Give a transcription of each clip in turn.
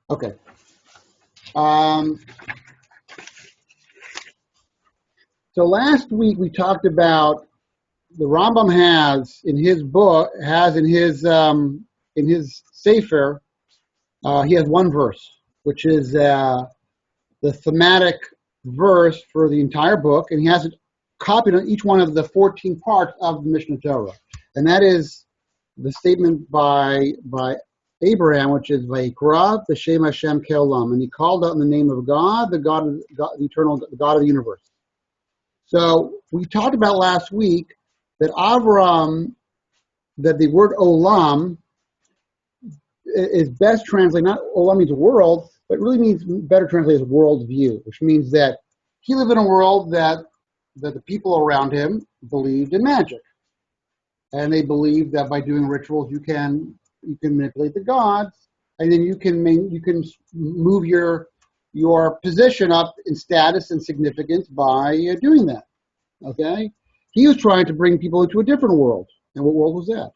Okay. So last week we talked about the Rambam has in his Sefer, he has one verse, which is the thematic verse for the entire book, and he has it copied on each one of the 14 parts of the Mishneh Torah. And that is the statement by Abraham, which is Vayikra b'Shem Hashem Ke'olam, and he called out in the name of God, the eternal, the God of the universe. So we talked about last week that that the word Olam is best translated, not Olam means world, but really means better translated as world view, which means that he lived in a world that the people around him believed in magic. And they believed that by doing rituals you can manipulate the gods, and then you can move your position up in status and significance by doing that. Okay? He was trying to bring people into a different world. And what world was that?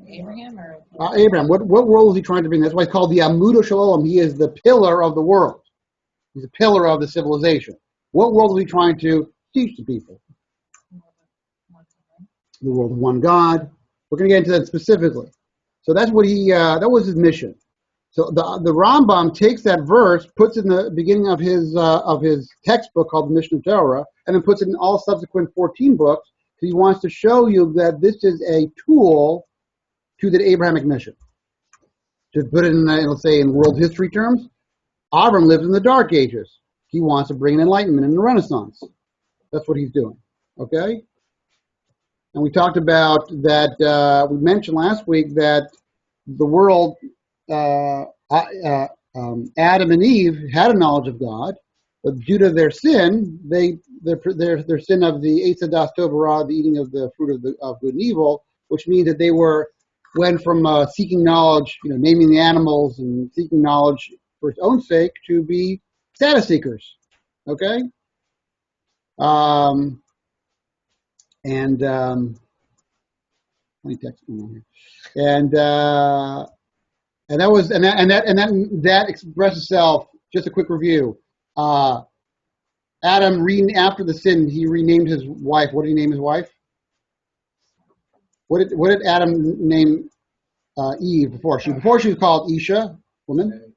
Abraham or Abraham. What world was he trying to bring? That's why it's called the Amud Shalom. He is the pillar of the world. He's a pillar of the civilization. What world was he trying to teach the people? The world of one God. We're going to get into that specifically. So that's what that was his mission. So the Rambam takes that verse, puts it in the beginning of his textbook called the Mishneh Torah, and then puts it in all subsequent 14 books. So he wants to show you that this is a tool to the Abrahamic mission. To put it in, let's say, in world history terms, Avram lived in the Dark Ages. He wants to bring enlightenment in the Renaissance. That's what he's doing. Okay? And we talked about that, we mentioned last week that the world, Adam and Eve had a knowledge of God, but due to their sin, their sin of the Eitz Hadas Tov Ra, the eating of the fruit of good and evil, which means that they went from seeking knowledge, naming the animals and seeking knowledge for its own sake, to be status seekers. Okay? And let me text him on here. That expressed itself. Just a quick review. Adam, after the sin, he renamed his wife. What did he name his wife? What did Adam name Eve before? She was called Isha, woman.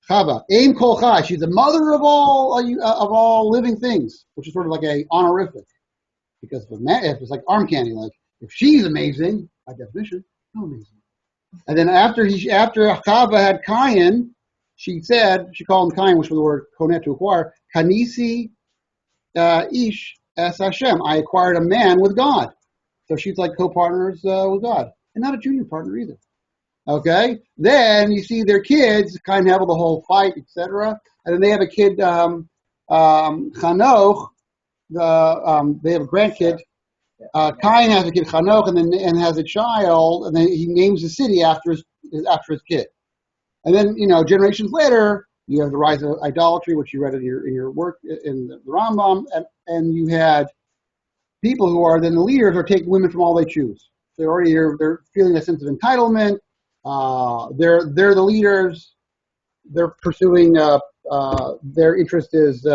Chava. Aim Kol Chai. She's the mother of all living things, which is sort of like a honorific. Because if it's like arm candy, like if she's amazing, by definition, how amazing. And then after Chava had Cain, she called him Cain, which was the word konet, to acquire. Kanisi ish es Hashem. I acquired a man with God. So she's like co-partners with God, and not a junior partner either. Okay. Then you see their kids kind of have the whole fight, etc. And then they have a kid, Chanoch. They have a grandkid. Cain has a kid, Chanoch, and has a child, and then he names the city after his kid. And then generations later, you have the rise of idolatry, which you read in your work in the Rambam, and you had people who are then the leaders are taking women from all they choose. They're feeling a sense of entitlement. They're the leaders. They're pursuing their interest is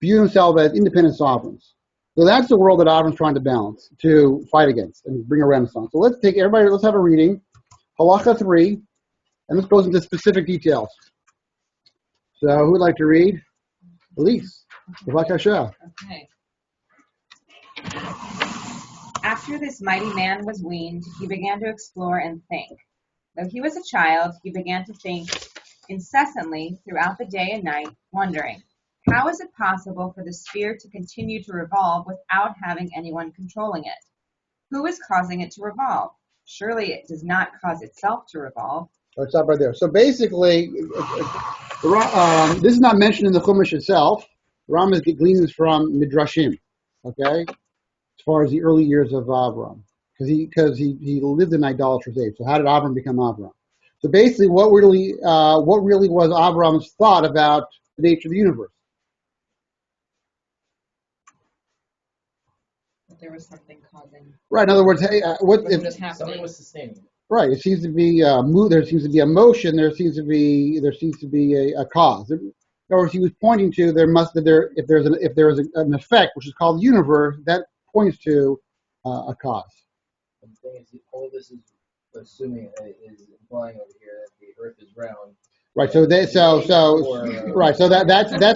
view themselves as independent sovereigns. So that's the world that Avram's trying to balance, to fight against and bring a renaissance. So let's have a reading. Halacha 3, and this goes into specific details. So who would like to read? Elise. Okay. After this mighty man was weaned, he began to explore and think. Though he was a child, he began to think incessantly throughout the day and night, wondering, how is it possible for the sphere to continue to revolve without having anyone controlling it? Who is causing it to revolve? Surely it does not cause itself to revolve. Let's stop right there. So basically, this is not mentioned in the Chumash itself. Rambam gleans from Midrashim, okay, as far as the early years of Avram, because he lived in idolatrous age. So how did Avram become Avram? So basically, what really was Avram's thought about the nature of the universe? there was something causing. Right. In other words, hey, what It wasn't if just happening. Something was sustaining it. right? It seems to be there seems to be a motion. There seems to be a cause. In other words, he was pointing to if there is an effect which is called the universe, that points to a cause. The thing is, all this is assuming is implying over here that the Earth is round. Right. So that's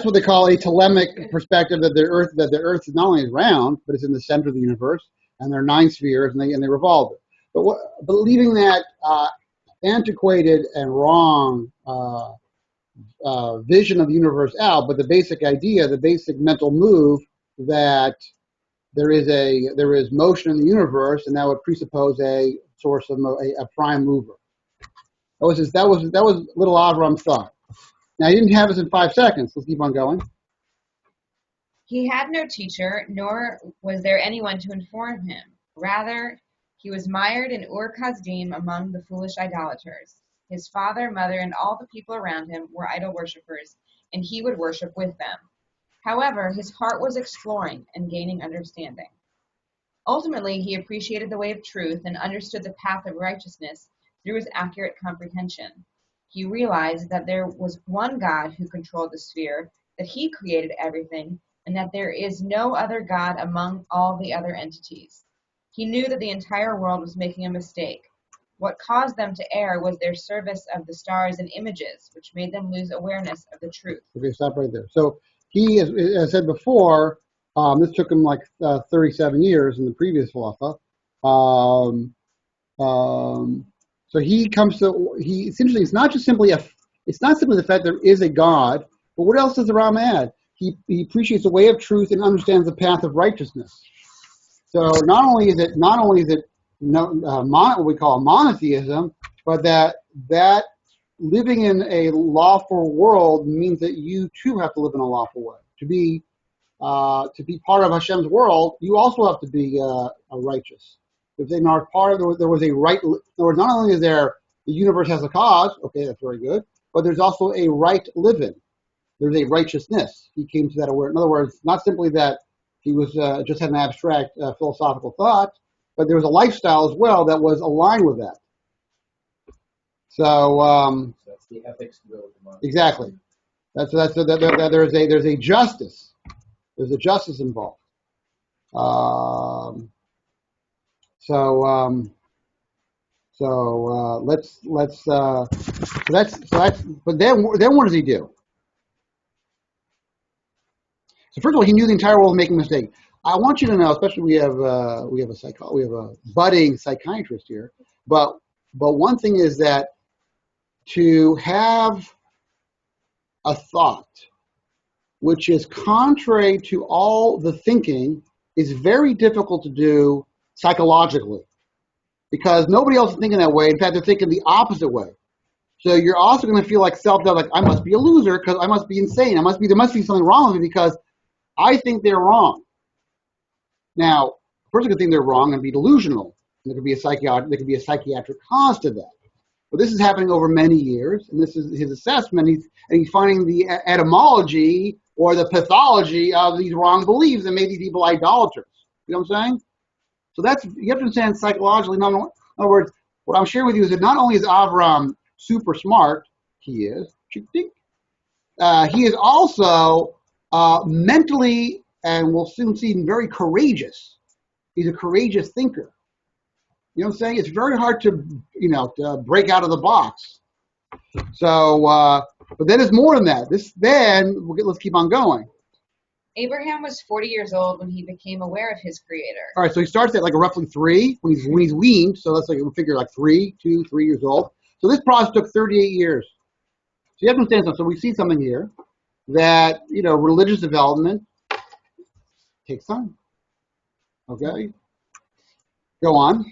what they call a Ptolemaic perspective, that the Earth is not only is round, but it's in the center of the universe, and there are 9 spheres, and they revolve it. But leaving that antiquated and wrong vision of the universe out, but the basic idea, the basic mental move that there is motion in the universe, and that would presuppose a source of a prime mover. That was little Avram's thought. Now, he didn't have us in 5 seconds. Let's keep on going. He had no teacher, nor was there anyone to inform him. Rather, he was mired in Ur-Kasdim among the foolish idolaters. His father, mother, and all the people around him were idol worshippers, and he would worship with them. However, his heart was exploring and gaining understanding. Ultimately, he appreciated the way of truth and understood the path of righteousness through his accurate comprehension. He realized that there was one God who controlled the sphere, that he created everything, and that there is no other God among all the other entities. He knew that the entire world was making a mistake. What caused them to err was their service of the stars and images, which made them lose awareness of the truth. Okay, stop right there. So he, as I said before, this took him like 37 years in the previous halacha. So he comes to essentially it's not simply the fact there is a God, but what else does the Rambam add? He appreciates the way of truth and understands the path of righteousness. So not only is it what we call monotheism, but that living in a lawful world means that you too have to live in a lawful way. To be part of Hashem's world, you also have to be righteous. If they are part of, there was a right. In other words, not only is there the universe has a cause, okay, that's very good, but there's also a right living. There's a righteousness. He came to that awareness. In other words, not simply that he was just had an abstract philosophical thought, but there was a lifestyle as well that was aligned with that. So that's the ethics to go with the mind. Exactly. There's a justice. There's a justice involved. But then what does he do? So first of all, he knew the entire world was making a mistake. I want you to know, especially we have a budding psychiatrist here, but one thing is that to have a thought which is contrary to all the thinking is very difficult to do psychologically, because nobody else is thinking that way. In fact, they're thinking the opposite way. So you're also going to feel like self-doubt, like I must be a loser because I must be insane. There must be something wrong with me because I think they're wrong. Now, a person could think they're wrong and be delusional. There could be a psychiatric cause to that. But this is happening over many years, and this is his assessment. He's finding the etymology or the pathology of these wrong beliefs that made these people idolaters. You know what I'm saying? So you have to understand psychologically. In other words, what I'm sharing with you is that not only is Avram super smart, he is also mentally, and we'll soon see, very courageous. He's a courageous thinker. You know what I'm saying? It's very hard to break out of the box. So, but then it's more than that. Let's keep on going. Abraham was 40 years old when he became aware of his creator. All right, so he starts at like roughly 3 when he's weaned. So that's like, we'll figure like 3 years old. So this process took 38 years. So you have to understand something. So we see something here that, religious development takes time. Okay? Go on.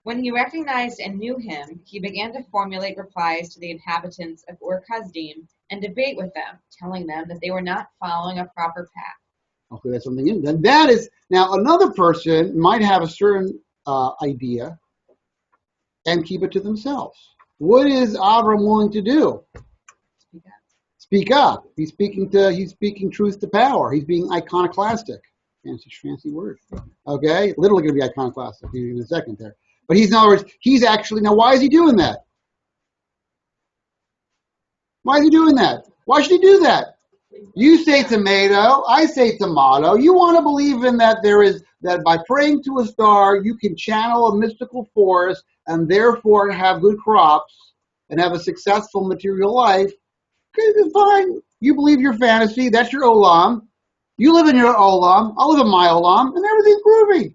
When he recognized and knew him, he began to formulate replies to the inhabitants of Ur-Kasdim and debate with them, telling them that they were not following a proper path. Okay, that's something in. Then that is, now another person might have a certain idea and keep it to themselves. What is Avram willing to do? Speak up. He's speaking truth to power. He's being iconoclastic. Fancy word. Okay, literally going to be iconoclastic in a second there. But in other words, he's actually, now why is he doing that? Why is he doing that? Why should he do that? You say tomato, I say tomato. You want to believe in that that by praying to a star, you can channel a mystical force and therefore have good crops and have a successful material life. Okay, fine. You believe your fantasy. That's your olam. You live in your olam. I live in my olam, and everything's groovy.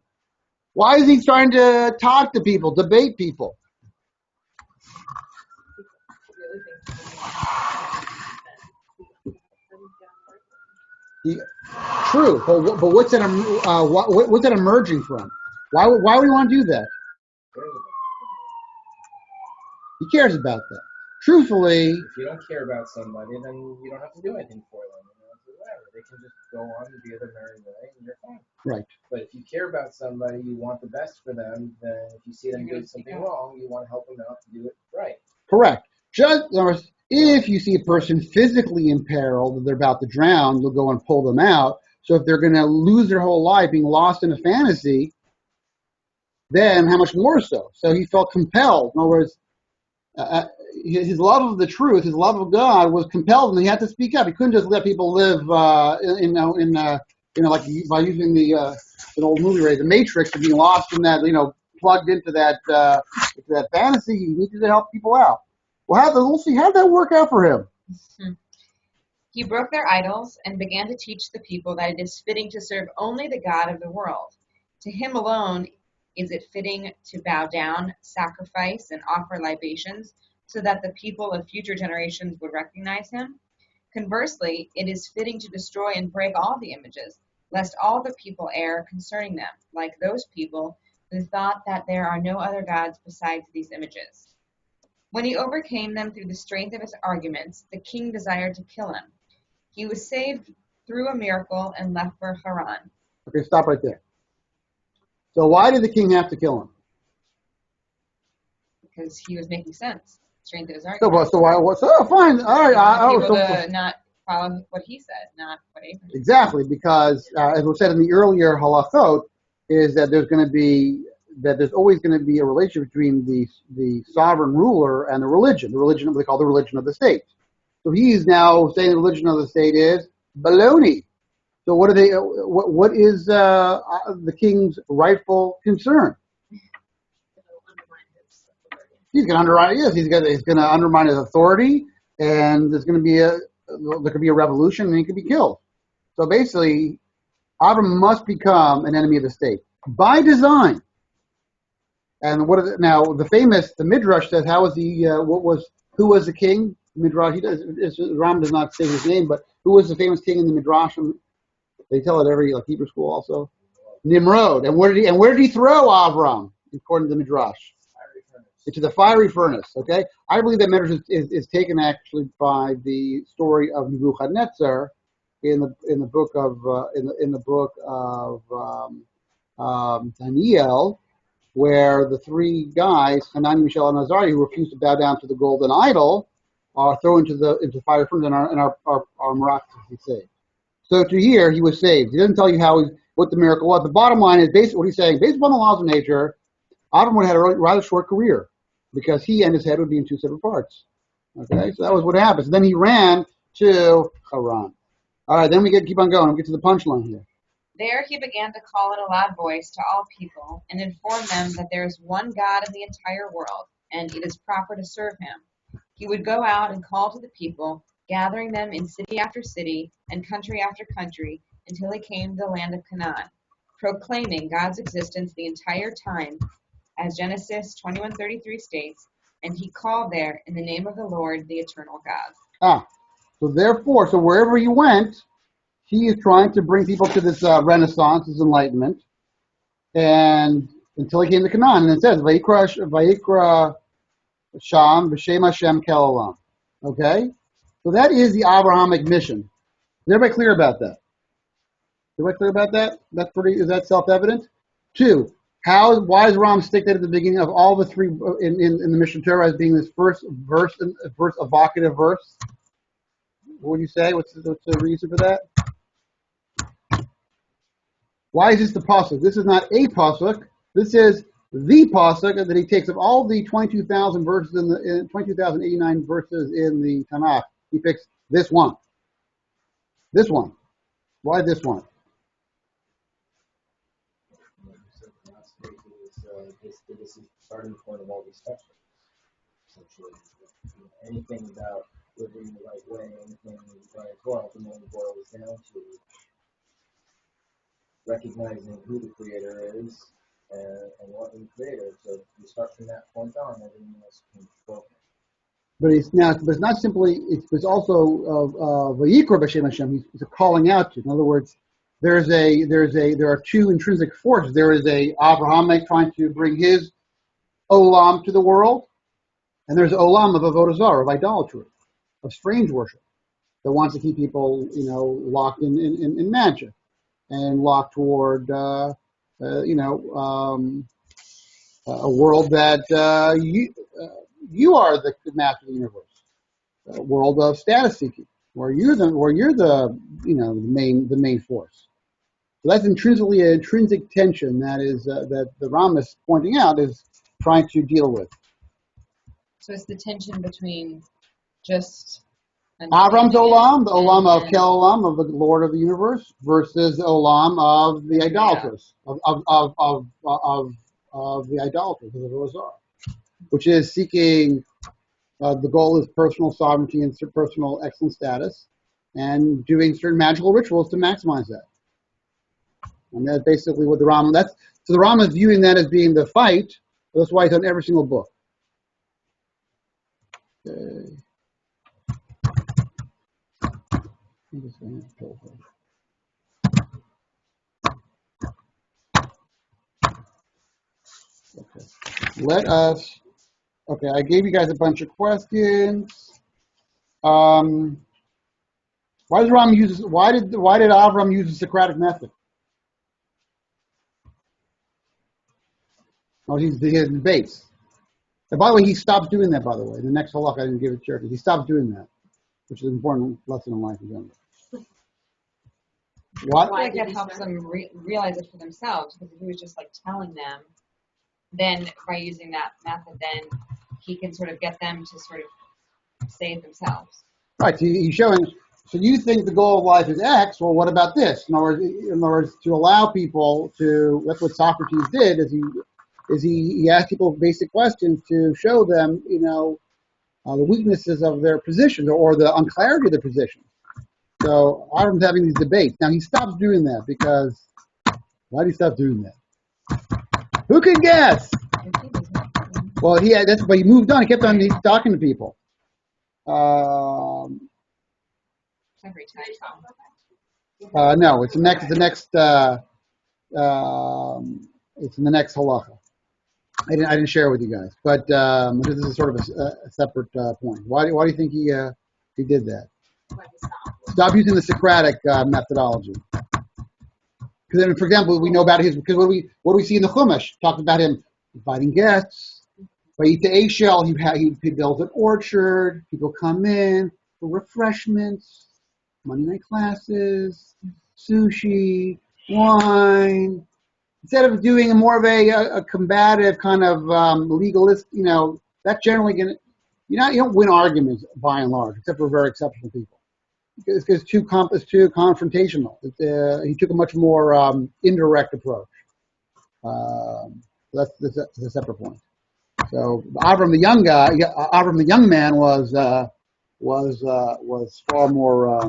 Why is he trying to talk to people, debate people? True, but what's that? What's that emerging from? Why would he want to do that? He cares about that. Truthfully, if you don't care about somebody, then you don't have to do anything for them. Whatever. They can just go on and be their merry way, and you're fine. Right. But if you care about somebody, you want the best for them, then if you see them doing something wrong, you want to help them out to do it right. Correct. Just if you see a person physically in peril, that they're about to drown, you'll go and pull them out. So if they're going to lose their whole life being lost in a fantasy, then how much more so? So he felt compelled. In other words, his love of the truth, his love of God was compelled, and he had to speak up. He couldn't just let people live, like by using an old movie, right, the Matrix, and being lost in that, plugged into that fantasy. He needed to help people out. Well, we'll see how that work out for him. He broke their idols and began to teach the people that it is fitting to serve only the God of the world. To him alone is it fitting to bow down, sacrifice, and offer libations, so that the people of future generations would recognize him. Conversely, it is fitting to destroy and break all the images, lest all the people err concerning them, like those people who thought that there are no other gods besides these images. When he overcame them through the strength of his arguments, the king desired to kill him. He was saved through a miracle and left for Haran. Okay, stop right there. So why did the king have to kill him? Because he was making sense. Strength of his arguments. So why? Fine. All right. People to not follow what he said, not what Abraham said. Exactly, because as was said in the earlier halachot, is that there's always going to be a relationship between the sovereign ruler and the religion they call the religion of the state. So he's now saying the religion of the state is baloney. So what is the king's rightful concern? He's going to undermine. Yes, he's going to undermine his authority, and there could be a revolution, and he could be killed. So basically, Avram must become an enemy of the state by design. And the Midrash says, who was the king? Midrash. Rambam does not say his name, but who was the famous king in the Midrash? They tell it every Hebrew school also. Nimrod. And where did he throw Avram? According to the Midrash, into the fiery furnace. Okay, I believe that Midrash is taken actually by the story of Nebuchadnezzar in the book of Daniel, where the three guys, Hanani, Mishael, and Azariah, who refused to bow down to the golden idol, are thrown into the fire furnace, and are miraculously saved. So to here, he was saved. He doesn't tell you what the miracle was. The bottom line is, basically what he's saying, based upon the laws of nature, Avram would have had a rather short career, because he and his head would be in two separate parts. Okay, so that was what happened. So then he ran to Haran. All right, then we keep on going. We get to the punchline here. There he began to call in a loud voice to all people and inform them that there is one God in the entire world, and it is proper to serve him. He would go out and call to the people, gathering them in city after city and country after country, until he came to the land of Canaan, proclaiming God's existence the entire time, as Genesis 21:33 states, and he called there in the name of the Lord, the eternal God. So therefore, wherever he went, he is trying to bring people to this renaissance, this enlightenment, and until he came to Canaan. And it says, Vayikra Sham V'Shem Hashem Kel Olam. Okay? So that is the Abrahamic mission. Is everybody clear about that? Is that self-evident? 2, why does Ram stick that at the beginning of all the three in the Mishneh Torah as being this first evocative verse? What would you say? What's the reason for that? Why is this the pasuk? This is not a pasuk. This is the pasuk that he takes of all the 22,000 verses in the 22,089 verses in the Tanakh. He picks this one. This one. Why this one? Basically, this is the starting point of all these sections. Essentially, anything about living the right way, anything about Torah, ultimately boils down to recognizing who the Creator is and what the Creator. So you start from that point on, everything else can flow. But it's not simply. It's also vayikra b'shem Hashem. He's calling out to. In other words, there are two intrinsic forces. There is a Avraham trying to bring his olam to the world, and there's olam of avodah zarah, of idolatry, of strange worship, that wants to keep people, locked in magic and locked toward, a world that you are the master of the universe, a world of status seeking, where you're the main force. So that's intrinsically an intrinsic tension that the Rambam is pointing out is trying to deal with. So it's the tension between just Avram's olam, the olam of Kel olam, of the Lord of the universe, versus the olam of the idolaters, of the idolaters, of the Rosar, which is seeking. The goal is personal sovereignty and personal excellent status, and doing certain magical rituals to maximize that. And that's basically what the Rambam. So the Rambam is viewing that as being the fight. That's why it's on every single book. Okay. Okay, I gave you guys a bunch of questions. Why did Avram use the Socratic method? Oh, he has debates. And by the way, he stopped doing that, by the way. The next halakha, I didn't give it to you. He stopped doing that, which is an important lesson in life in general. What? I feel like that helps them realize it for themselves, because if he was just like telling them, then by using that method, then he can sort of get them to sort of say it themselves. Right. So he's showing. So you think the goal of life is X? Well, what about this? In other words, to allow people to. That's what Socrates did. He asked people basic questions to show them, the weaknesses of their positions or the unclarity of their positions. So Avram's having these debates. Now he stops doing that because why did he stop doing that? Who can guess? Well, but he moved on. He kept on talking to people. Every time. No, it's the next. It's in the next halacha. I didn't share it with you guys, but this is sort of a separate point. Why do you think he did that? Stop using the Socratic methodology. Because then, for example, we know about because what do we see in the Chumash? Talked about him inviting guests. Vayita Eishel, he builds an orchard. People come in for refreshments, Monday night classes, sushi, wine. Instead of doing more of a combative kind of legalist, that generally you don't win arguments by and large, except for very exceptional people. It's too confrontational. He took a much more indirect approach. That's a separate point. So Avram the young man was far more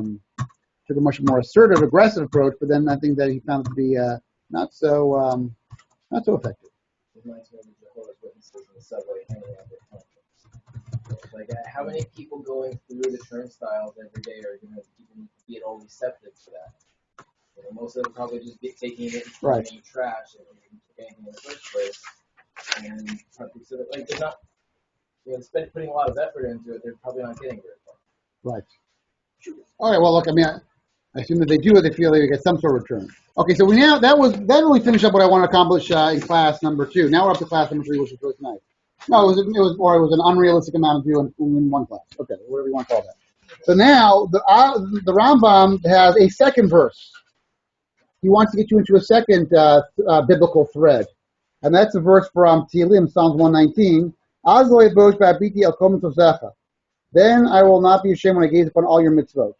took a much more assertive, aggressive approach. But then I think that he found it to be not so effective. Like, how many people going through the turnstiles every day are going to even be at all receptive to that? Most of them probably just taking it and throwing trash and anything in the first place. And so, like, they're not, putting a lot of effort into it. They're probably not getting very far. Right. All right. Well, look. I mean, I assume that they do it. They feel they get some sort of return. Okay. So that really finished up what I want to accomplish in class number 2. Now we're up to class number 3, which is really nice. No, it was an unrealistic amount to do in one class. Okay, whatever you want to call that. So now the Rambam has a second verse. he wants to get you into a second biblical thread. And that's a verse from Tehillim, Psalms 119. Then I will not be ashamed when I gaze upon all your mitzvot.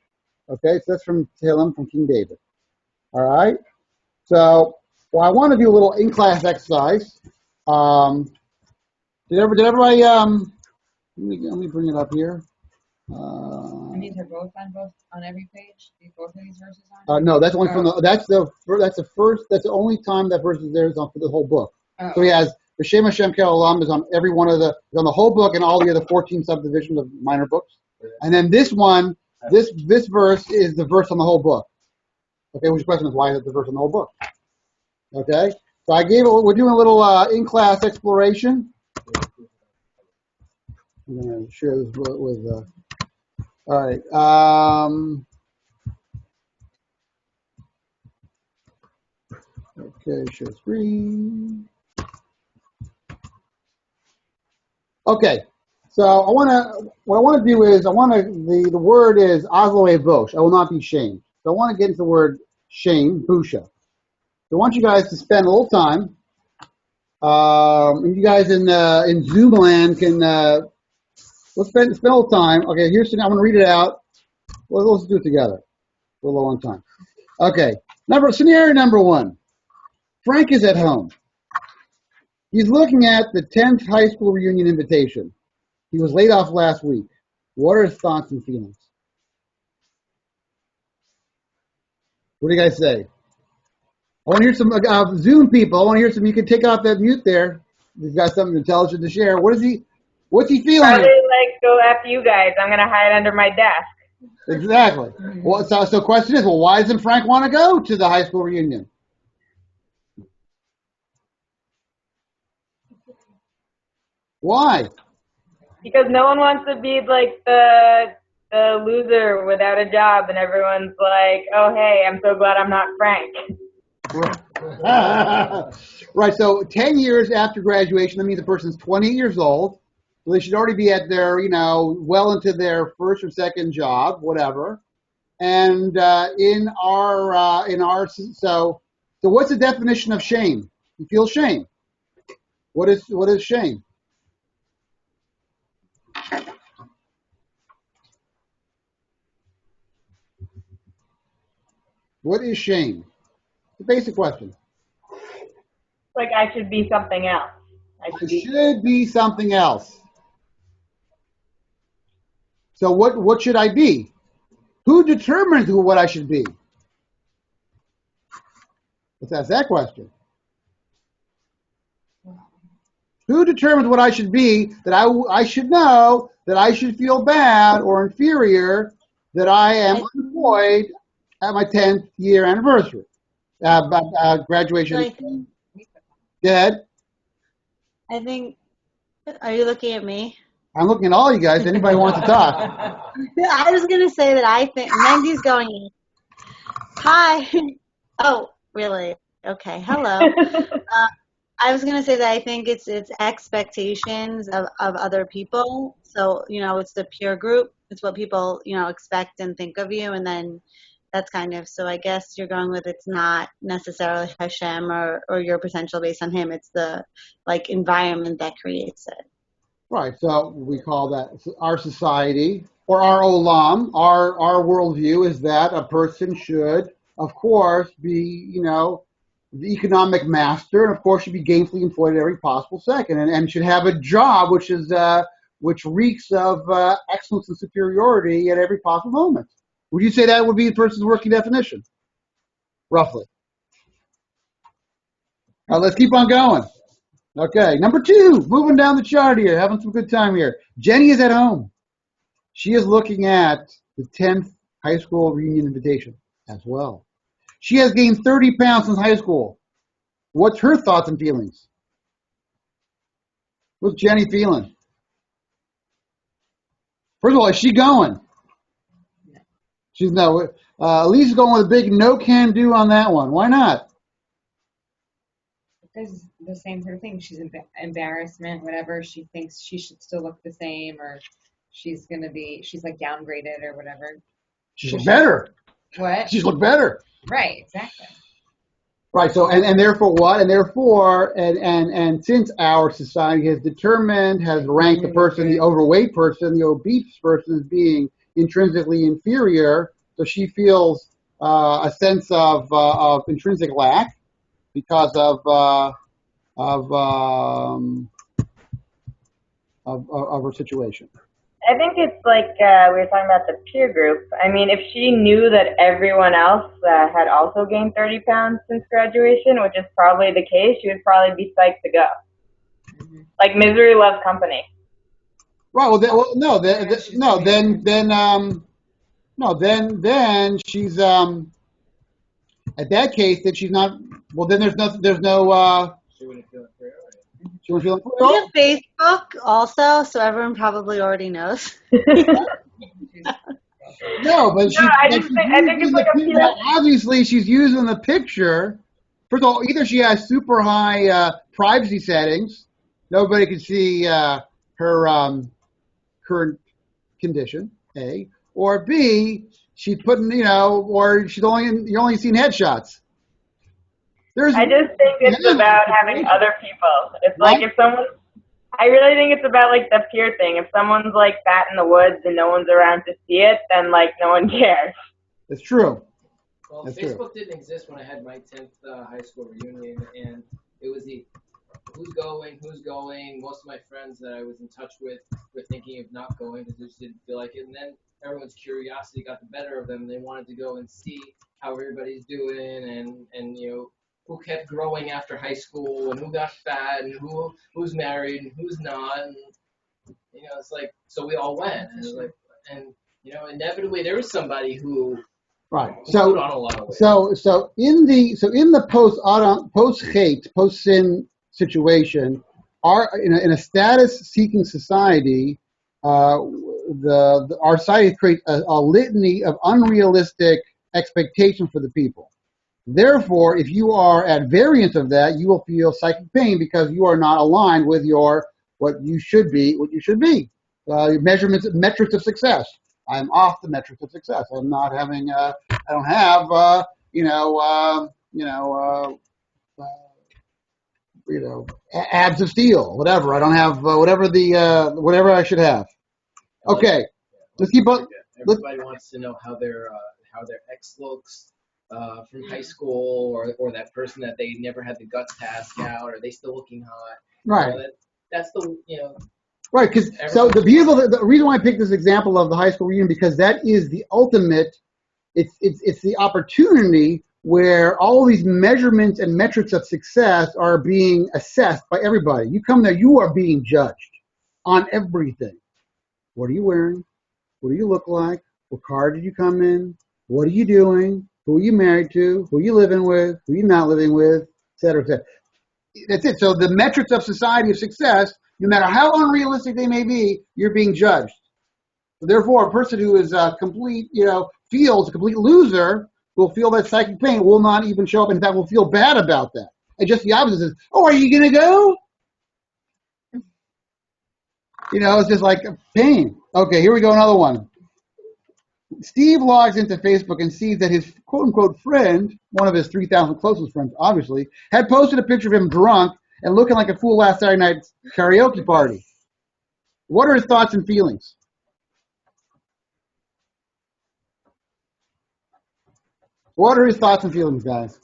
Okay, so that's from Tehillim, from King David. All right? So, well, I want to do a little in-class exercise. Did everybody, let me bring it up here. And these are both on every page? Both of these verses on? No, that's only from that's the only time that verse is there is on for the whole book. Oh. So he has B'Shem Hashem Kel Olam is on every one of on the whole book and all the other 14 subdivisions of minor books. And then this one, this verse is the verse on the whole book. Okay, which question is why is it the verse on the whole book? Okay, so we're doing a little in-class exploration. I'm going to share this with all right. Okay, share screen. Okay, so what I want to do is the word is Azlo Bosh. I will not be shamed. So I want to get into the word shame, busha. So I want you guys to spend a little time. And you guys in Zoom land can let's spend a little time. Okay, I'm going to read it out. Well, let's do it together. We're low on time. Okay, scenario number 1. Frank is at home. He's looking at the 10th high school reunion invitation. He was laid off last week. What are his thoughts and feelings? What do you guys say? I want to hear some Zoom people. I want to hear some. You can take off that mute there. He's got something intelligent to share. What's he feeling? Probably like, go after you guys. I'm going to hide under my desk. Exactly. Well, so question is, well, why doesn't Frank want to go to the high school reunion? Why? Because no one wants to be like the loser without a job, and everyone's like, oh, hey, I'm so glad I'm not Frank. Right, so 10 years after graduation, that means the person's 28 years old. So they should already be at their, well into their first or second job, whatever. And so what's the definition of shame? You feel shame. What is shame? What is shame? It's a basic question. Like I should be something else. I should be something else. So what should I be? Who determines what I should be? Let's ask that question. Who determines what I should be, that I should know, that I should feel bad or inferior, that I am unemployed at my 10th year anniversary, graduation? Go ahead. I think, are you looking at me? I'm looking at all you guys. Anybody wants to talk? I was going to say that I think, Mendy's going, hi. Oh, really? Okay, hello. I was going to say that I think it's expectations of other people. So, it's the peer group. It's what people, expect and think of you. And then that's kind of, so I guess you're going with it's not necessarily Hashem or your potential based on him. It's the environment that creates it. Right. So we call that our society or our olam, our worldview is that a person should, of course, be, the economic master, and of course should be gainfully employed at every possible second, and should have a job which reeks of excellence and superiority at every possible moment. Would you say that would be the person's working definition? Roughly. Now let's keep on going. Okay, number 2, moving down the chart here, having some good time here. Jenny is at home. She is looking at the 10th high school reunion invitation as well. She has gained 30 pounds since high school. What's her thoughts and feelings? What's Jenny feeling? First of all, is she going? She's no. Lisa's going with a big no can do on that one. Why not? Because the same sort of thing. She's embarrassment, whatever. She thinks she should still look the same, or she's downgraded or whatever. She should look better. What? She should look better. Right, exactly. Right. So and therefore what? And therefore and since our society has ranked the person, the overweight person, the obese person as being intrinsically inferior, so she feels a sense of intrinsic lack because of her situation. I think it's like we were talking about the peer group. I mean, if she knew that everyone else had also gained 30 pounds since graduation, which is probably the case, she would probably be psyched to go. Like misery loves company. Right. Well, then she's at that case that she's not. Well, then there's no. She wouldn't feel inferior. She wouldn't feel We have Facebook also, so everyone probably already knows. No, but I think it's like a peer. Obviously, she's using the picture. First of all, either she has super high privacy settings, nobody can see her current condition, A, or B, she's putting, or you're only seeing headshots. I just think it's about having other people. It's like if someone, I really think it's about like the peer thing. If someone's like fat in the woods and no one's around to see it, then like no one cares. It's true. Well, That's Facebook didn't exist when I had my 10th high school reunion, and it was the who's going. Most of my friends that I was in touch with were thinking of not going because they just didn't feel like it. And then everyone's curiosity got the better of them. They wanted to go and see how everybody's doing, and who kept growing after high school, and who got fat, and who's married, and who's not. And, it's like, so we all went, and it was like, and inevitably there was somebody who. Right. Put on a lot of weight. So in the post sin situation, in a status seeking society, our society creates a litany of unrealistic expectations for the people. Therefore, if you are at variance of that, you will feel psychic pain because you are not aligned with what you should be. Metrics of success. I'm off the metrics of success. I'm not having. I don't have. Abs of steel. Whatever. I don't have. Whatever I should have. Okay. Let's keep on. Everybody wants to know how their ex looks from high school, or that person that they never had the guts to ask out. Are they still looking hot? Right. That's the Right, because the reason why I picked this example of the high school reunion, because that is the ultimate. It's the opportunity where all these measurements and metrics of success are being assessed by everybody. You come there, you are being judged on everything. What are you wearing? What do you look like? What car did you come in? What are you doing? Who are you married to? Who are you living with? Who are you not living with? Et cetera, et cetera. That's it. So the metrics of society of success, no matter how unrealistic they may be, you're being judged. So therefore, a person who is feels a complete loser will feel that psychic pain, will not even show up, and in fact will feel bad about that. And just the opposite is, are you going to go? It's just like pain. Okay, here we go, another one. Steve logs into Facebook and sees that his quote-unquote friend, one of his 3,000 closest friends, obviously, had posted a picture of him drunk and looking like a fool last Saturday night's karaoke party. What are his thoughts and feelings? What are his thoughts and feelings, guys?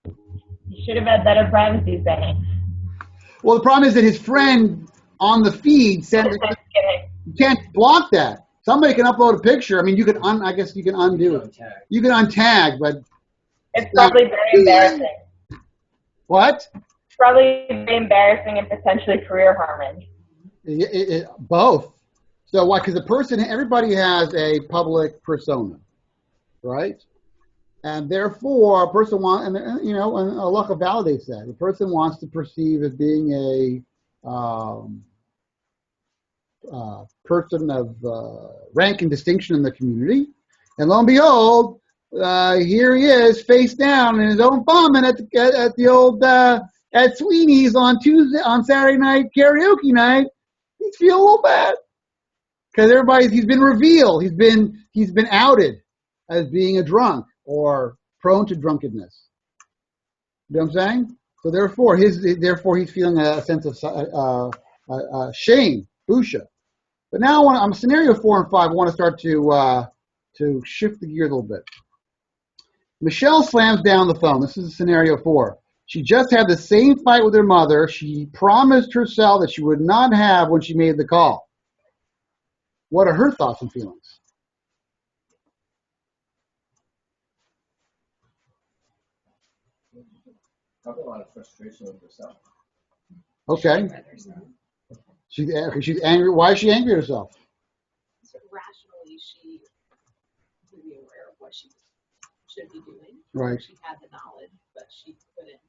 You should have had better privacy settings. Well, the problem is that his friend on the feed said that you can't block that. Somebody can upload a picture. I mean, you can I guess you can undo it. You can untag, but it's probably very embarrassing. What? It's probably very embarrassing and potentially career harming. Both. So why? Because everybody has a public persona, right? And therefore, a person wants, and Allah validates that. The person wants to perceive as being a person of rank and distinction in the community, and lo and behold, here he is, face down in his own vomit at the old at Sweeney's on Saturday night karaoke night. He's feeling a little bad because he's been revealed, he's been outed as being a drunk or prone to drunkenness. You know what I'm saying? So therefore he's feeling a sense of shame, busha. But now I'm scenario 4 and 5. I want to start to shift the gears a little bit. Michelle slams down the phone. This is scenario 4. She just had the same fight with her mother. She promised herself that she would not have when she made the call. What are her thoughts and feelings? Probably a lot of frustration with herself. Okay. She's angry. Why is she angry at herself? So rationally, she would be aware of what she should be doing. Right. She had the knowledge, but she couldn't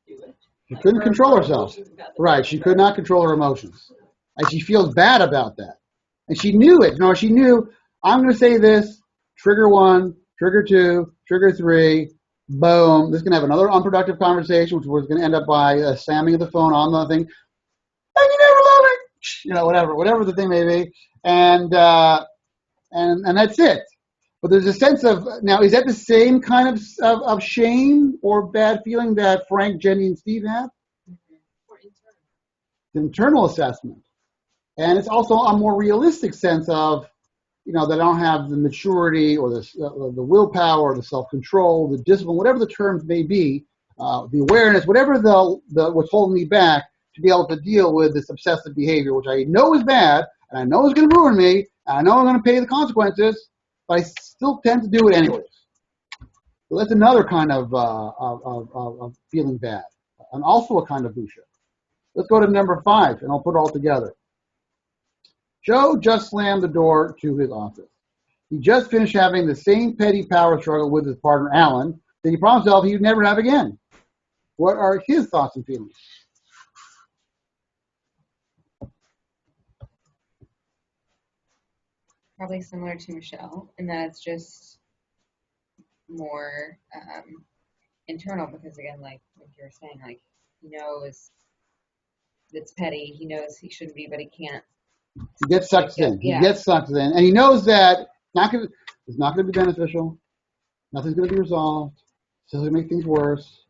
do it. She couldn't control herself. Right. She could not control her emotions. And she feels bad about that. And she knew it. No, she knew, I'm going to say this, trigger 1, trigger 2, trigger 3, boom. This is going to have another unproductive conversation, which was going to end up by slamming of the phone on the thing. And you never love it. You know, whatever the thing may be. And that's it. But there's a sense of, now, is that the same kind of shame or bad feeling that Frank, Jenny, and Steve have? Or internal. The internal assessment. And it's also a more realistic sense of, you know, that I don't have the maturity or the willpower or the self-control, the discipline, whatever the terms may be, the awareness, whatever the what's holding me back to be able to deal with this obsessive behavior, which I know is bad, and I know is going to ruin me, and I know I'm going to pay the consequences, but I still tend to do it anyways. So that's another kind of feeling bad, and also a kind of busha. Let's go to number 5, and I'll put it all together. Joe just slammed the door to his office. He just finished having the same petty power struggle with his partner, Alan, that he promised himself he would never have again. What are his thoughts and feelings? Probably similar to Michelle, in that it's just more internal, because again, like you were saying, like he knows it's petty, he knows he shouldn't be, but he can't. He gets sucked in. Yeah. He gets sucked in. And he knows that it's not going to be beneficial. Nothing's going to be resolved. It's going to make things worse.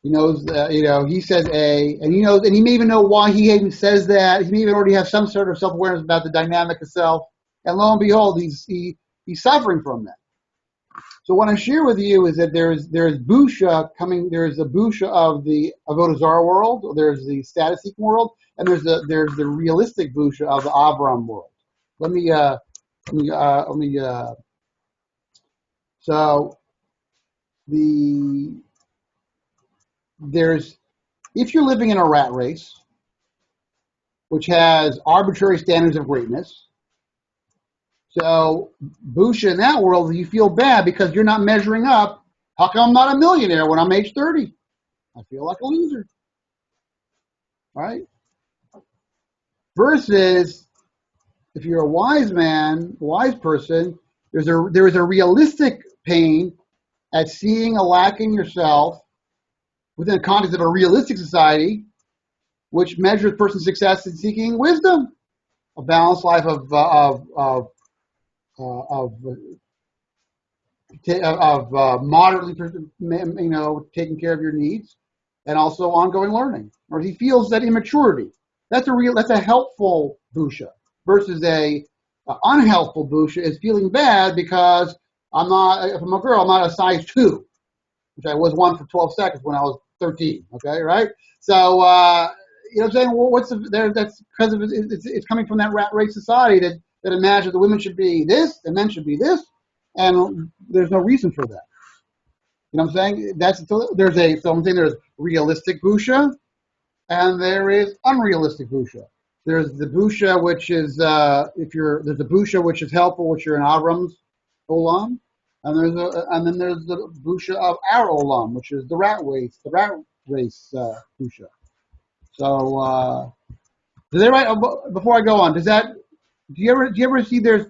He knows that, you know, he says A, and he knows, and he may even know why he even says that. He may even already have some sort of self-awareness about the dynamic of self. And lo and behold, he's suffering from that. So what I share with you is that there is busha coming. There is a busha of the Avodah Zarah world. There's the status-seeking world, and there's the realistic busha of the Avram world. So if you're living in a rat race, which has arbitrary standards of greatness, so busha in that world, you feel bad because you're not measuring up. How come I'm not a millionaire when I'm age 30? I feel like a loser. Right? Versus, if you're a wise man, wise person, there is a realistic pain at seeing a lack in yourself within the context of a realistic society, which measures person's success in seeking wisdom, a balanced life of moderately, taking care of your needs, and also ongoing learning. Or he feels that immaturity. That's a helpful busha versus a unhelpful busha is feeling bad because if I'm a girl, I'm not a size 2, which I was one for 12 seconds when I was 13. Okay, right? So you know what I'm saying? Well, that's because of it's coming from that rat race society that imagines that women should be this and men should be this, and there's no reason for that. You know what I'm saying? There's realistic busha, and there is unrealistic busha. There's the busha which is there's the busha which is helpful, which you're in Avram's olam, and then there's the busha of our olam, which is the rat race busha. So does everybody, before I go on, do you ever see there's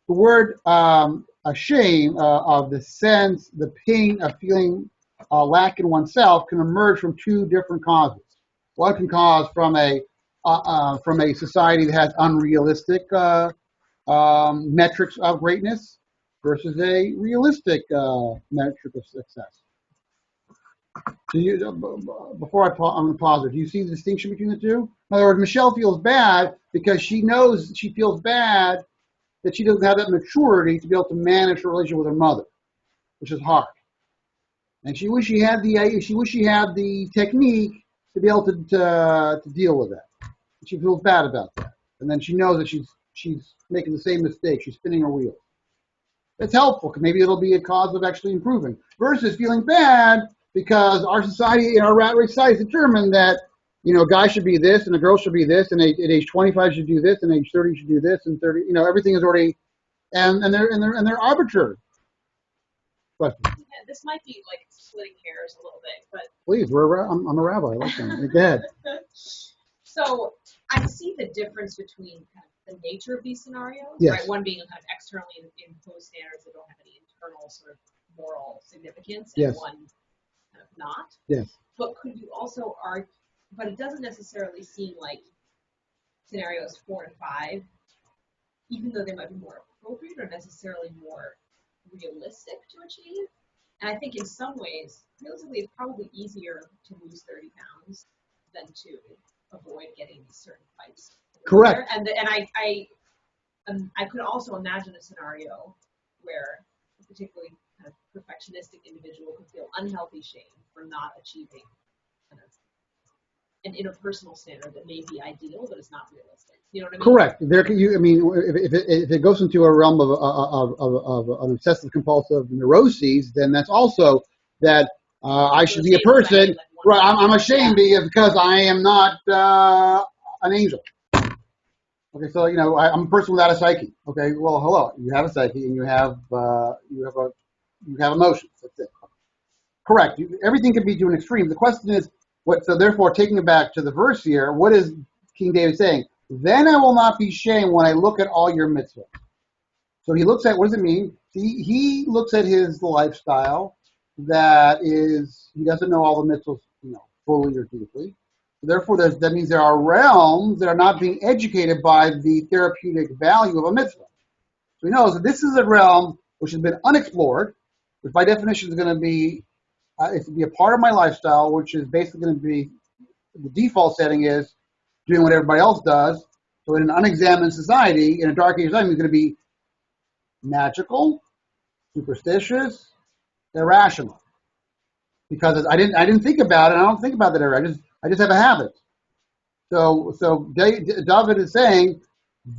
the word a shame of the sense, the pain of feeling lack in oneself can emerge from 2 different causes. One can cause from a society that has unrealistic metrics of greatness versus a realistic metric of success. So before I'm going to pause it, do you see the distinction between the two? In other words, Michelle feels bad because she feels bad that she doesn't have that maturity to be able to manage her relationship with her mother, which is hard. And she wished she had the technique to be able to deal with that. She feels bad about that. And then she knows that she's making the same mistake. She's spinning her wheels. It's helpful because maybe it'll be a cause of actually improving. Versus feeling bad because our society, our rat race society, is determined that a guy should be this and a girl should be this, and at age 25 should do this, and age 30 should do this, and 30, everything is already, and they're arbitrary. Question. Yeah, this might be like splitting hairs a little bit, but please, I'm a rabbi. Listen, go ahead. So I see the difference between kind of the nature of these scenarios, yes. right? One being kind of externally imposed standards that don't have any internal sort of moral significance, and yes. one kind of not. Yes. But could you also argue? But it doesn't necessarily seem like scenarios 4 and 5, even though they might be more appropriate, are necessarily more realistic to achieve. And I think in some ways, realistically, it's probably easier to lose 30 pounds than to avoid getting these certain fights. Correct. And I could also imagine a scenario where a particularly kind of perfectionistic individual could feel unhealthy shame for not achieving kind of an interpersonal standard that may be ideal, but is not realistic. You know what I mean? Correct. If it goes into a realm of an obsessive compulsive neuroses, then that's also that I should be a person. Right. I'm ashamed because I am not an angel. Okay. So I'm a person without a psyche. Okay. Well, hello. You have a psyche and you have emotions. That's it. Correct. Everything can be to an extreme. The question is, so therefore, taking it back to the verse here, what is King David saying? Then I will not be shamed when I look at all your mitzvahs. So he looks at, what does it mean? He looks at his lifestyle that is, he doesn't know all the mitzvahs, fully or deeply. So therefore, that means there are realms that are not being educated by the therapeutic value of a mitzvah. So he knows that this is a realm which has been unexplored, which by definition is going to be it's to be a part of my lifestyle, which is basically going to be, the default setting is doing what everybody else does. So in an unexamined society, in a dark age society, it's going to be magical, superstitious, irrational. Because I didn't think about it, and I don't think about that ever. I just have a habit. So David is saying,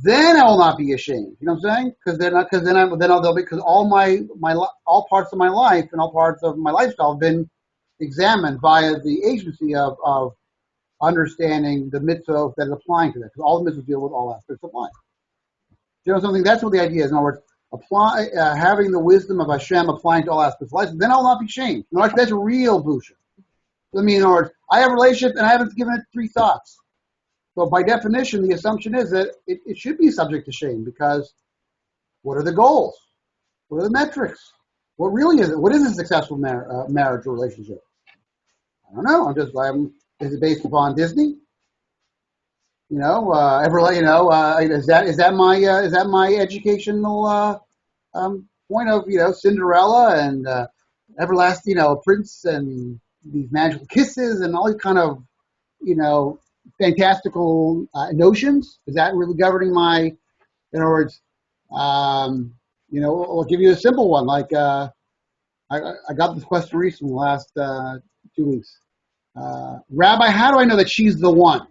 then I will not be ashamed. You know what I'm saying? Because all parts of my life and all parts of my lifestyle have been examined via the agency of understanding the mitzvah that is applying to that. Because all the mitzvahs deal with all aspects of life. You know something? That's what the idea is. In other words, having the wisdom of Hashem applying to all aspects of life, then I will not be shamed. In other words, that's real busha. I mean, in other words, I have a relationship and I haven't given it 3 thoughts. So by definition, the assumption is that it should be subject to shame because what are the goals? What are the metrics? What really is it? What is a successful marriage or relationship? I don't know. Is it based upon Disney? Is that my educational point of Cinderella and everlasting prince and these magical kisses and all these kind of fantastical notions? Is that really governing my? In other words, I'll give you a simple one. Like I got this question recently, last 2 weeks. Rabbi, how do I know that she's the one?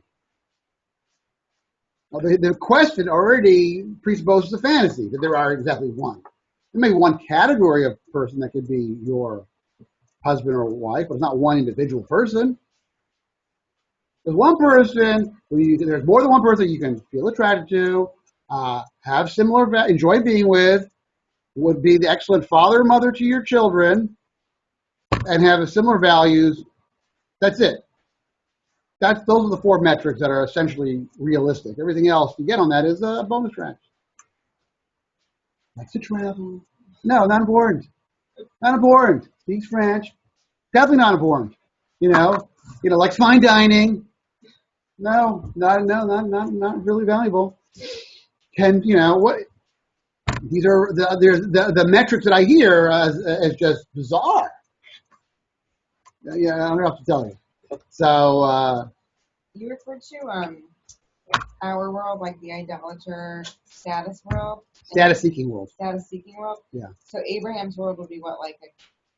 Well, the question already presupposes a fantasy that there are exactly one. There may be one category of person that could be your husband or wife, but it's not one individual person. There's one person, there's more than one person you can feel attracted to, have similar, enjoy being with, would be the excellent father or mother to your children, and have similar values. That's it. Those are the 4 metrics that are essentially realistic. Everything else you get on that is a bonus track. Likes to travel. No, not important. Not important. Speaks French. Definitely not important. Likes fine dining. No, not really valuable. What? These are the metrics that I hear as just bizarre. Yeah, I don't have to tell you. So You referred to our world, like the idolater status world. Status-seeking world. Status-seeking world. Yeah. So Abraham's world would be what, like a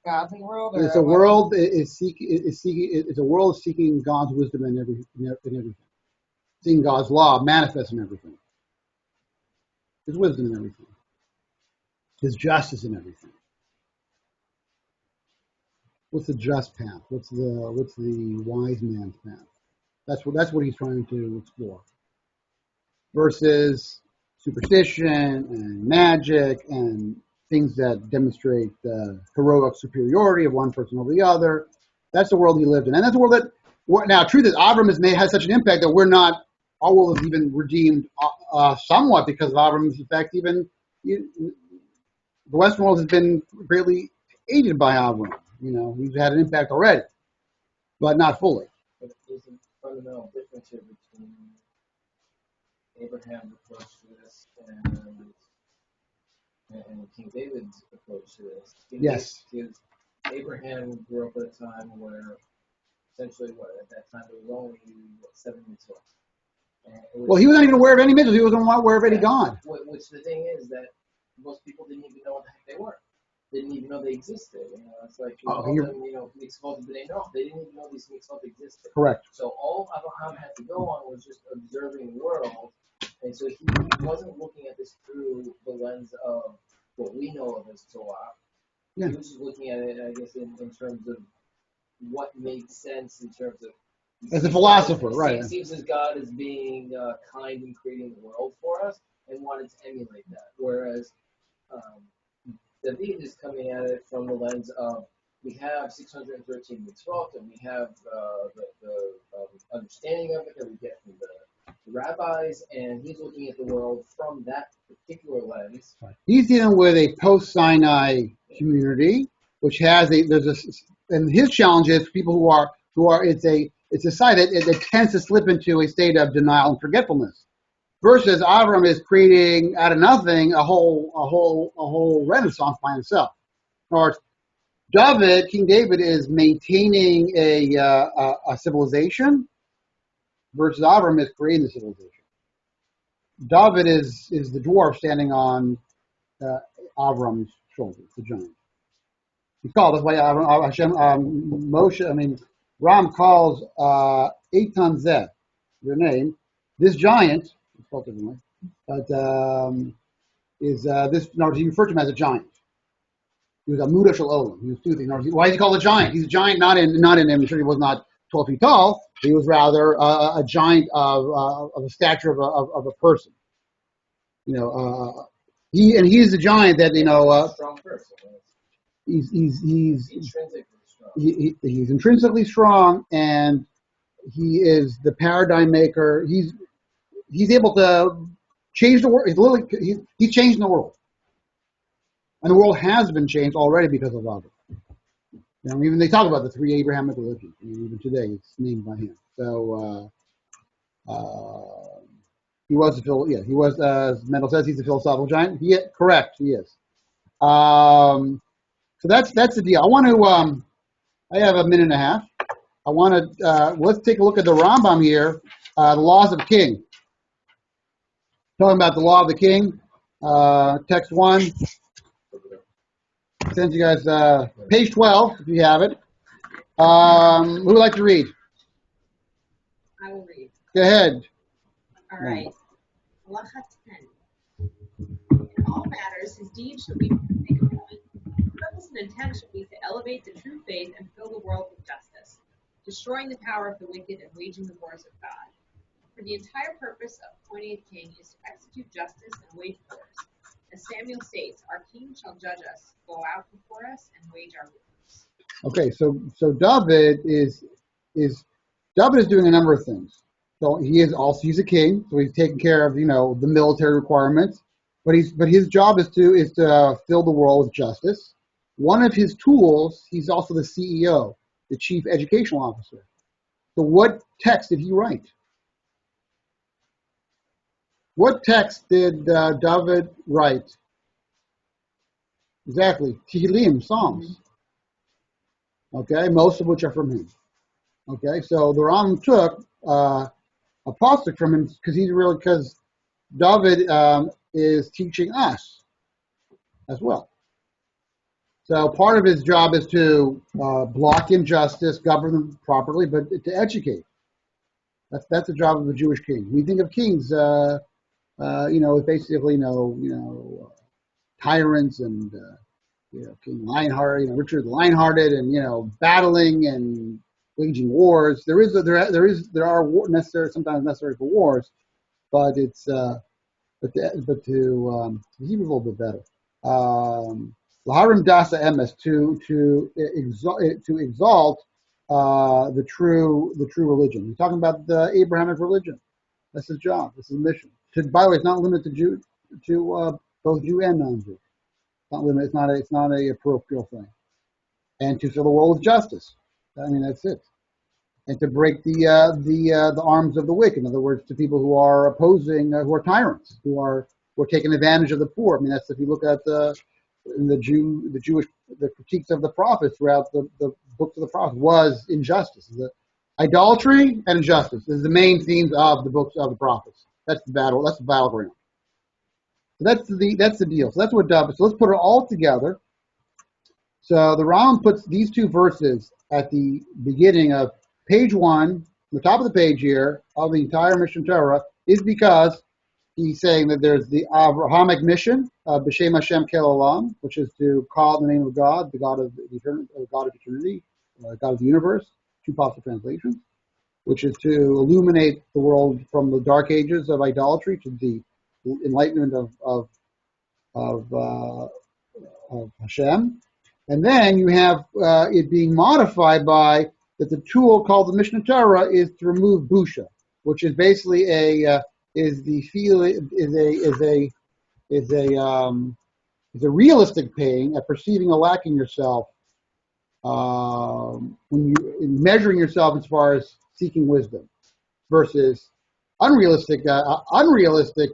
godly world? Or It's a world is seeking. It's a world of seeking God's wisdom in everything, seeing God's law manifest in everything. His wisdom in everything. His justice in everything. What's the just path? What's the wise man's path? That's what he's trying to explore. Versus superstition and magic and things that demonstrate heroic superiority of one person over the other. That's the world he lived in, and that's the world that. Now, truth is, Avram has such an impact that we're not. Our world is even redeemed somewhat because of Avram's effect. Even the Western world has been greatly aided by Avram. He's had an impact already, but not fully. But there's a fundamental difference here between Abraham's approach to this and King David's approach to this. Yes. Because Abraham grew up at a time where essentially, at that time it was only 7 mitzvot. Well, he was not even aware of any mitzvot. He wasn't aware of any God. Which the thing is that most people didn't even know what the heck they were. They didn't even know they existed. It's like mitzvot, but they know they didn't even know these mitzvot existed. Correct. So all Abraham had to go on was just observing the world, and so he wasn't looking at this through the lens of what we know of as Torah. Yeah. He was just looking at it, I guess, in terms of what made sense in terms of. As a philosopher, right? It seems as God is being kind in creating the world for us, and wanted to emulate that. Whereas David is coming at it from the lens of we have 613 mitzvot, and we have the understanding of it that we get from the rabbis, and he's looking at the world from that particular lens. He's dealing with a post-Sinai community, which has and his challenge is people who are it's a site that tends to slip into a state of denial and forgetfulness. Versus Avram is creating out of nothing a whole renaissance by himself. Or King David is maintaining a civilization, versus Avram is creating the civilization. David is the dwarf standing on Avram's shoulders, the giant. He's called, that's why Ram calls Eitan Zeh, their name, this giant, it's called differently, but he referred to him as a giant. He was a Muda Shel Olam. He was two things. Why is he called a giant? He's a giant not in him. Sure, he was not 12 feet tall. He was rather a giant of a stature of a person. He's the giant that Strong person. He's Intrinsically strong. He's intrinsically strong, and he is the paradigm maker. He's able to change the world. He's changing the world, and the world has been changed already because of Avram. Even they talk about the three Abrahamic religions. Even today, it's named by him. So he was he was, as Mendel says, he's a philosophical giant. Correct, he is. So that's the deal. I want to. I have a minute and a half. I want to. Let's take a look at the Rambam here. The laws of the king. Talking about the law of the king. Text 1. Send you guys page 12 if you have it. Who would like to read? I will read. Go ahead. All right. Halacha 10. In all matters, his deeds shall be to make a point. Purpose and intent shall be to elevate the true faith and fill the world with justice, destroying the power of the wicked and waging the wars of God. For the entire purpose of appointing a king is to execute justice and wage wars. As Samuel states, our king shall judge us, go out before us, and wage our wars. Okay, so David is doing a number of things. So he's a king, so he's taking care of the military requirements, but his job is to fill the world with justice. One of his tools, he's also the CEO, the chief educational officer. So what text did he write? What text did David write Exactly. Tehillim, Psalms. Okay, most of which are from him. Okay, so the Rambam took a pasuk from him because David is teaching us as well. So part of his job is to block injustice, govern them properly, but to educate. That's the job of a Jewish king. When you think of kings, basically tyrants and King Lionheart, Richard the Lionhearted, and battling and waging wars. There are sometimes necessary for wars, but it's but to he's a little bit better. Laharim dasa emes to exalt the true religion. He's talking about the Abrahamic religion. That's his job. This is his mission. By the way, it's not limited to both Jew and non-Jew. It's not limited. It's not a parochial thing. And to fill the world with justice. I mean, that's it. And to break the arms of the wicked. In other words, to people who are opposing, who are tyrants, who are taking advantage of the poor. I mean, that's if you look at the critiques of the prophets throughout the books of the prophets was injustice. Idolatry and injustice is the main themes of the books of the prophets. That's the battle. That's the battleground. So that's the deal. So that's what David. So let's put it all together. So the Rambam puts these two verses at the beginning of page 1, the top of the page here of the entire Mishneh Torah, is because he's saying that there's the Abrahamic mission of B'Shem Hashem Kel Olam, which is to call the name of God, the God of eternity, God of the universe, two possible translations, which is to illuminate the world from the dark ages of idolatry to the enlightenment of Hashem. And then you have it being modified by that the tool called the Mishneh Torah is to remove busha, which is basically a realistic pain at perceiving a lack in yourself when you in measuring yourself as far as seeking wisdom, versus unrealistic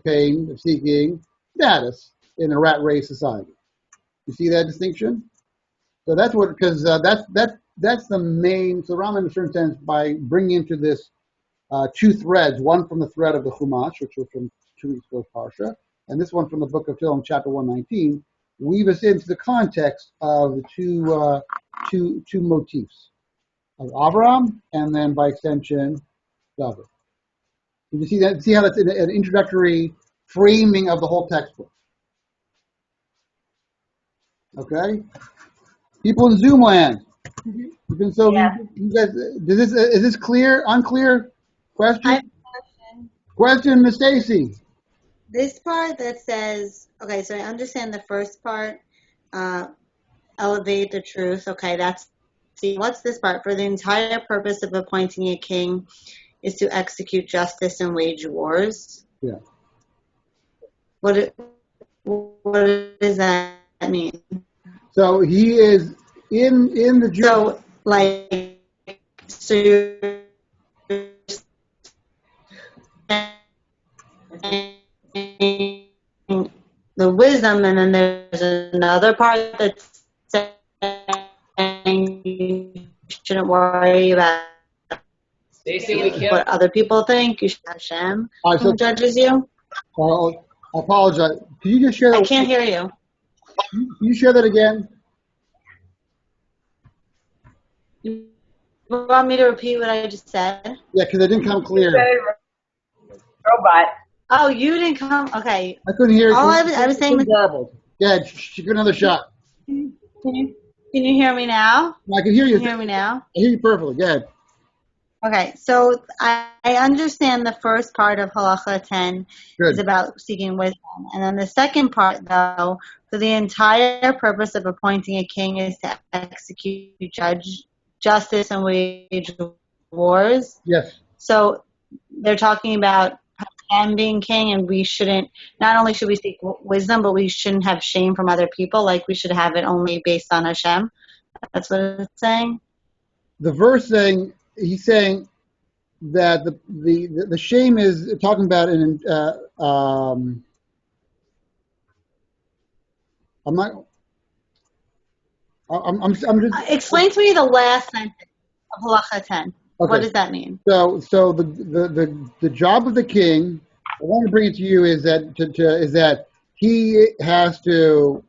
pain of seeking status in a rat race society. You see that distinction? So that's that's the main. So Rambam, in a certain sense, by bringing into this two threads, one from the thread of the Chumash, which was from 2 weeks ago's Parsha, and this one from the book of Tehillim, chapter 119, weave us into the context of the two motifs of Abraham, and then by extension, David. You can see that. See how that's an introductory framing of the whole textbook. Okay, people in Zoom land. You've been so. Yeah. You guys, is this clear? Unclear? Question. I have a question. Question, Miss Stacy. This part that says, okay, so I understand the first part, elevate the truth. Okay, what's this part? For the entire purpose of appointing a king is to execute justice and wage wars. Yeah. What does that mean? So he is in the Jewish. So, like, so you're saying the wisdom, and then there's another part that's saying you shouldn't worry about Stacey, we can't. what other people think. You should have Hashem All right, so who judges you. I apologize. Can you just share that? I can't hear you. Can you share that again? You want me to repeat what I just said? Yeah, because it didn't come clear. Robot. Oh, you didn't come. Okay. I couldn't hear. All I was saying was, garbled. Yeah, give another shot. can you hear me now? I can hear you. Can you hear me now? I hear you perfectly. Go ahead. Okay, so I understand the first part of Halacha 10 Good. is about seeking wisdom. And then the second part, though, for the entire purpose of appointing a king is to execute justice and wage wars. Yes. So they're talking about Hashem being king, and we shouldn't, not only should we seek wisdom, but we shouldn't have shame from other people, like we should have it only based on Hashem. That's what it's saying? The verse saying, he's saying that the shame is talking about I'm not. I'm just Explain to me the last sentence of halacha 10. okay. What does that mean? So the job of the king, I want to bring it to you, is that he has to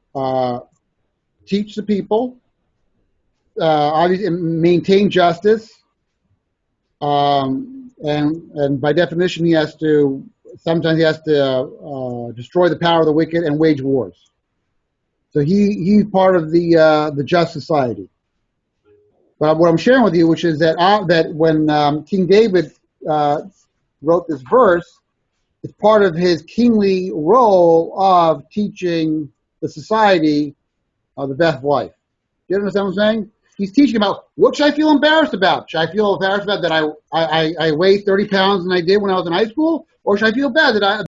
teach the people, obviously maintain justice, and by definition sometimes he has to destroy the power of the wicked and wage wars. So he's part of the just society. But what I'm sharing with you, which is that when King David wrote this verse, it's part of his kingly role of teaching the society the best life. Do you understand what I'm saying? He's teaching about, what should I feel embarrassed about? Should I feel embarrassed about that I weigh 30 pounds than I did when I was in high school? Or should I feel bad that